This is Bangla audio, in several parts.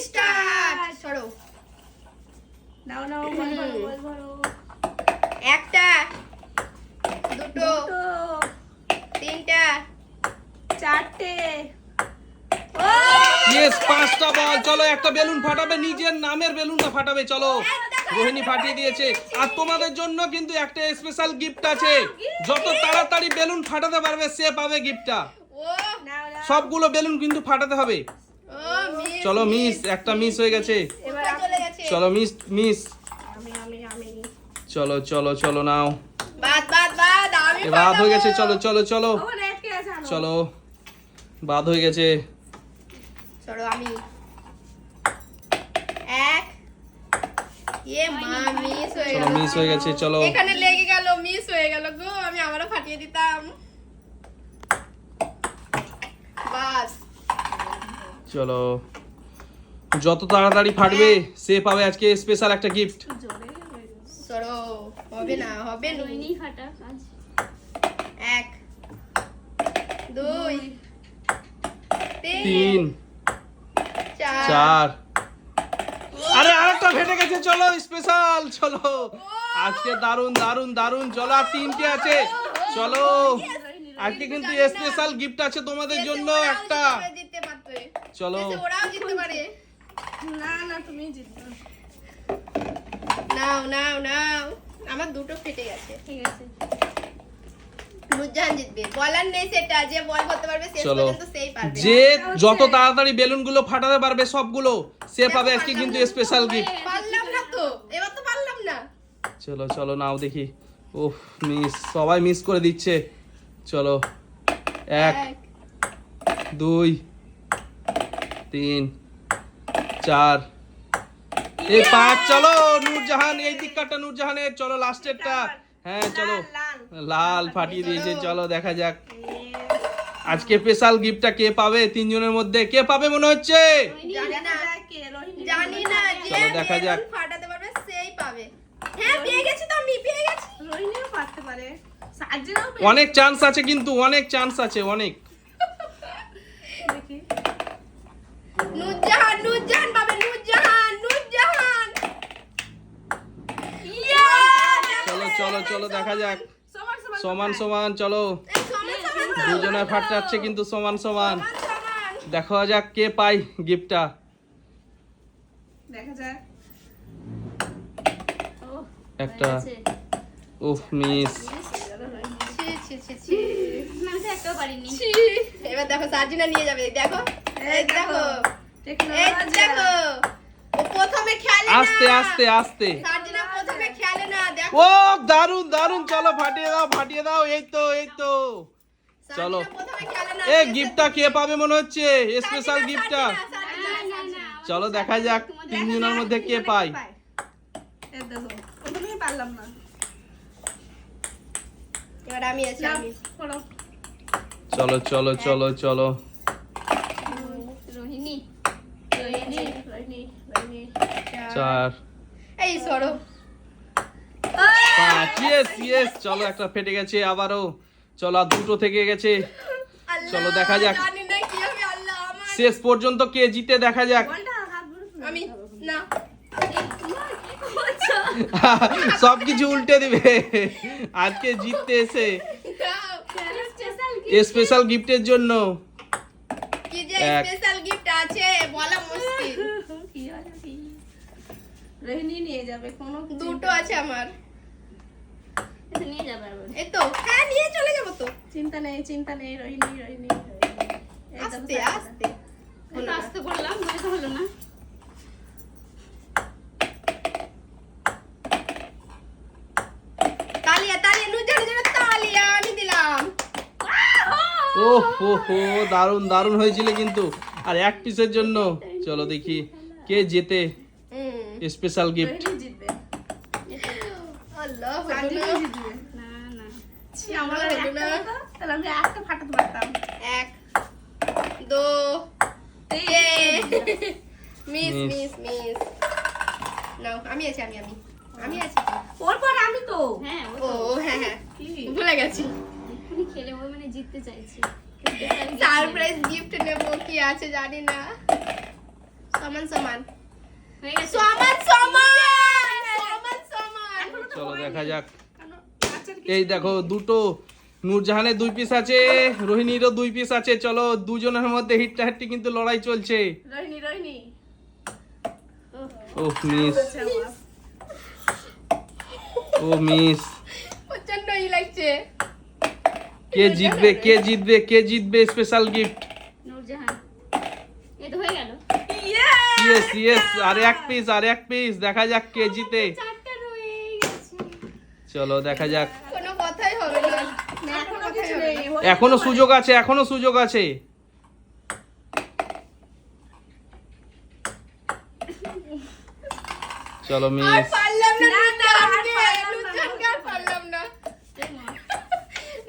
স্টার্ট। সরো। নাও নাও, বল ভরো। একটা, দুটো, তিনটা, চারটে। ইয়েস, 5টা বল। চলো একটা বেলুন ফাটাবে, নিজের নামের বেলুনটা ফাটাবে। চলো, রোহিণী ফাটিয়ে দিয়েছে। আর তোমাদের জন্য কিন্তু একটা স্পেশাল গিফট আছে। যত তাড়াতাড়ি বেলুন ফাটাতে পারবে সে পাবে গিফটটা। ও নাও নাও। সবগুলো বেলুন কিন্তু ফাটাতে হবে। ও মিস। চলো মিস, একটা মিস হয়ে গেছে। এবার চলে গেছে। চলো মিস মিস। আমি চলো চলো চলো নাও। বাদ আমি বাদ হয়ে গেছে। চলো চলো চলো ওখানে আটকে আছে, আনো। চলো, বাদ হয়ে গেছে। সরো আমি। এক। মা মিস হয়ে চলো গেল। মিস হয়ে গেছে। চলো এখানে লেগে গেল, মিস হয়ে গেল গো। আমি আবারও ফাটিয়ে দিতাম। বাস। চলো, যত তাড়াতাড়ি ফাটবে সে পাবে আজকে স্পেশাল একটা গিফট। জোরে সরো। হবে না রোহিণী ফাটা কাজ। এক, দুই, 3 4। আরে আরেকটা ফেটে গেছে। চলো স্পেশাল। চলো আজকে দারুন দারুন দারুন। চলো আর 3টে আছে। চলো আজকে কিন্তু স্পেশাল গিফট আছে তোমাদের জন্য একটা। জিততে পারবে। চলো ওরাও জিততে পারে। না না, তুমি জিতবে। নাও। আমার দুটো ফেটে গেছে। ঠিক আছে। নুরজাহান জিতবে। বলার নেই সেটা, যে বল করতে পারবে শেষ চলো, পর্যন্ত সেই পারবে। যে যত তাড়াতাড়ি বেলুন গুলো ফাটাতে পারবে সবগুলো সে পাবে আজকে কিন্তু স্পেশাল গিফট। পারলাম না তো, এবার তো পারলাম না। চলো চলো নাও দেখি। ওহ মিস, সবাই মিস করে দিচ্ছে। চলো 1 2 3 4 এই 5। চলো নূরজাহান, এই দিককারটা নূরজাহানের। চলো লাস্টেরটা। হ্যাঁ চলো, লাল ফাটিয়ে দিয়েছে। চলো দেখা যাক আজকে স্পেশাল গিফটটা কে পাবে। 3 জনের মধ্যে কে পাবে মনে হচ্ছে? জানি না, যে চলো দেখা যাক। বেলুন ফাটাতে পারবে সেই পাবে। হ্যাঁ পেয়ে গেছি তো, আমি পেয়ে গেছি। রোহিণীও পারতে পারে, সাজিরাও অনেক চান্স আছে কিন্তু, অনেক চান্স আছে অনেক। দেখি। নুরজাহান পাবে। নুরজাহান। চলো চলো চলো দেখা যাক। সমান সমান সমান সমান। চলো দুজনে ফাটাচ্ছে কিন্তু সমান সমান। দেখা যাক কে পাই গিফটটা। দেখা যাক। একটা উফ মিস। ছি। আমি তো একটাও পারিনি। ছি। এবার দেখো সার্জিনা নিয়ে যাবে। দেখো এই দেখো, এই টেকনোলজি। দেখো। ও প্রথমে খেলে না। আস্তে আস্তে আস্তে। সার্জিনা প্রথমে খেলে না। দেখো ও দারুন দারুন। চলো ফাটিয়ে দাও ফাটিয়ে দাও। এই তো এই তো। চলো সার্জিনা প্রথমে খেলে না। এ গিফটটা কে পাবে মনে হচ্ছে, স্পেশাল গিফটটা? চলো দেখা যাক 3 জনের মধ্যে কে পায়। এই দেখো, প্রথমেই পারলাম না। এবার আমি আছি। নাও, আমি করো। চলো চলো চলো চলো। রোহিণী। রোহিণী। 4 এই সরো। 5। Yes yes. চলো একটা ফেটে গেছে আবারও। চলো আর দুটো থেকে গেছে। আল্লাহ, চলো দেখা যাক জানি না কি হবে। আল্লাহ আমার। শেষ পর্যন্ত কে জিতে দেখা যাক। বলটা হাত ধরে ফেলো। আমি না। সবকিছু উল্টে দিবে আজকে জিততে এসে। স্পেশাল গিফটের জন্য কি যে এক। স্পেশাল গিফট আছে বলা মুশকিল। কি হলো কি? রোহিণী নিয়ে যাবে, কোনো কিছু দুটো আছে আমার। নিয়ে যাবে আবার। এই তো হ্যাঁ নিয়ে চলে যাবো তো। চিন্তা নেই রোহিণী। এই দেখো আস্তে সাজিদা। আস্তে। আস্তে বললাম, বলে তো হলো না। তালিয়া নুরজাহানের জন্য তালিয়া আমি দিলাম। ওহ হো হো, দারুন দারুন হয়েছিল কিন্তু। আর এক পিসের জন্য চলো দেখি কে জেতে স্পেশাল গিফট। রোহিণী জিতবে। আল্লাহ সাজিদা হলো না। জিতবে। না না, ছি, আমার হলো একটা না। হতো, তাহলে আমি একটা ফাটাতে পারতাম। 1 2 3 মিস Miss. নাও আমি আছি। আমি আছি। ওর পর আমি তো। হ্যাঁ, ও হ্যাঁ কি? ভুলে গেছি। উনি খেলে ওই মানে জিততে চাইছি। সারপ্রাইজ গিফট নেব, কি আছে জানি না। সমান সমান হয়ে গেছে সমান সমান সমান সমান চলো দেখা যাক। আচ্ছা এই দেখো দুটো নূরজাহানের 2 পিস আছে, রোহিণীরও 2 পিস আছে। চলো দুজনের মধ্যে হিট্টাহাট্টি কিন্তু লড়াই চলছে। রোহিণী ও মিস, আচ্ছা বাস। ও মিস। প্রচন্ড ই লাগছে। কে জিতবে কে জিতবে কে জিতবে স্পেশাল গিফট? নূরজাহান এই তো হয়ে গেল ইয়েস ইয়েস, আর এক পিস আর এক পিস। দেখা যাক কে জিতে। চারটা রয়ে গেছে চলো দেখা যাক। কোনো কথাই হবে না না কোনো এখনো কথাই কিছু হবে নেই না। এখনো সুযোগ আছে, এখনো সুযোগ আছে। চলো আর মিস। পারলাম না না, আর নুরজাহানকে আর পারলাম না এই মা,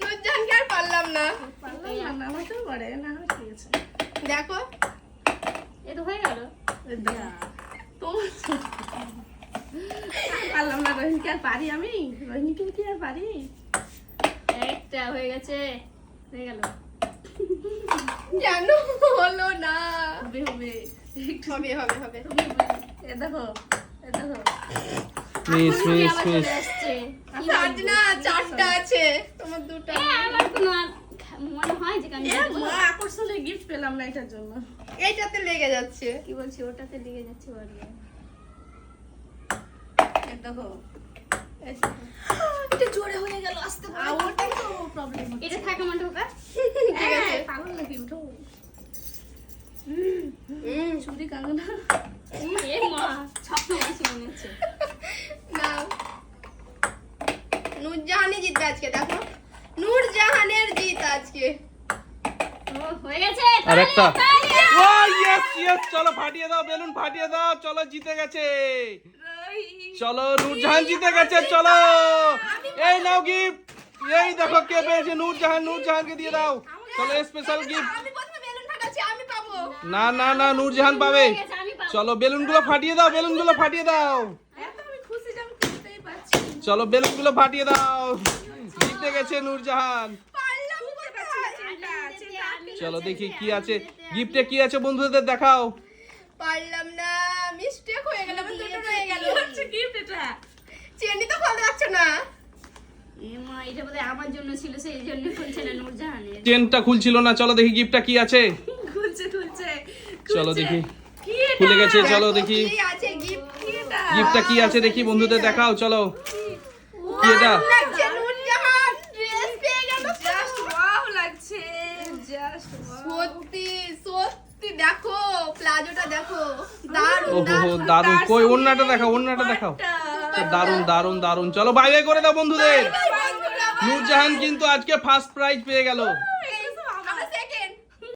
নুরজাহানকে আর পারলাম না পারলাম না, আমার তো করে না, আমার ঠিক আছে। দেখো এই তো হয়ে গেল যা, তোমার আর পারলাম না, রোহিণীকে আর পারি আমি? রোহিণীকে কি আর পারি? একটা হয়ে গেছে, হয়ে গেল। কেন হলো না হবে হবে হবে হবে হবে হবে, হবে। এ দেখো এ দেখো মিস এখন মিস আবার মিস। চলে আসছে। কি সাজনা চারটা আছে তোমার দুটো এ, আমার কোনো আর মনে হয় যে আমি এ জিতবো। মা, আকর্ষণীয় গিফট পেলাম না এটার জন্য। এইটাতে লেগে যাচ্ছে কি বলছি ওটাতে লেগে যাচ্ছে বাড়ি। এ দেখো, এটা জোরে হয়ে গেল আস্তে আর ওটাই তো প্রবলেম হচ্ছে। এটা থাকে মনে ঢোকা ঠিক আছে পাগল নাকি, উঠো। হুম চুরি কাঁদো না। এ মা স্বপ্ন আছে মনে হচ্ছে। না নূরজাহানই জিতবে আজকে দেখো নূরজাহানের জিত আজকে ও হয়ে গেছে আর একটা। তালি, তালি। ও ইয়েস ইয়েস, চলো ফাটিয়ে দাও, বেলুন ফাটিয়ে দাও। চলো জিতে গেছে, চলো নূরজাহান জিতে গেছে। চলো এই নাও গিফট। এই দেখো কে পেয়েছে, নূরজাহান। নূরজাহানকে দিয়ে দাও। চলো স্পেশাল গিফট। আমি প্রথমে বেলুন ফাটাচ্ছি আমি পাবো না না না, নূরজাহান পাবে। হয়ে গেছে, আমি পাবো। চলো বেলুনগুলো ফাটিয়ে দাও, বেলুনগুলো ফাটিয়ে দাও। এত আমি খুশি যে আমি খুঁজতেই পারছি না। চলো বেলুনগুলো ফাটিয়ে দাও। জিতে গেছে নূরজাহান। পারলাম কোথায় চলো দেখি কি আছে গিফটে, কি আছে বন্ধুদের দেখাও। পারলাম না মিস্টেক হয়ে গেল আমার দুটো রয়ে গেল কি হচ্ছে gift এটা? চেনি তো খোলা যাচ্ছে না এ মা এটা বোধহয় আমার জন্য ছিল, সেই জন্য খুলছে না নূরজাহানের। চেনটা খুলছিল না। চলো দেখি গিফটটা কি আছে। খুলছে, খুলছে, চলো খুলছে। দেখি। কি এটা? খুলে গেছে, চলো দেখো দেখি কি আছে গিফট কি এটা? গিফটটা কি আছে দেখি বন্ধুদের দেখাও। চলো কি এটা? লাগছে নূরজাহান ড্রেস পেয়ে গেল Just wow লাগছে, just wow. সত্যি সত্যি দেখো প্লাজোটা দেখো দারুণ ওহো দারুণ দারুন। তার কই সঙ্গে ওন্নাটা দেখাও, ওন্নাটা দেখাও। দুপাট্টা। দারুন দারুন দারুন। চলো বাই বাই করে দাও বন্ধুদের। বন্ধুরা, নূরজাহান কিন্তু আজকে ফার্স্ট প্রাইজ পেয়ে গেল।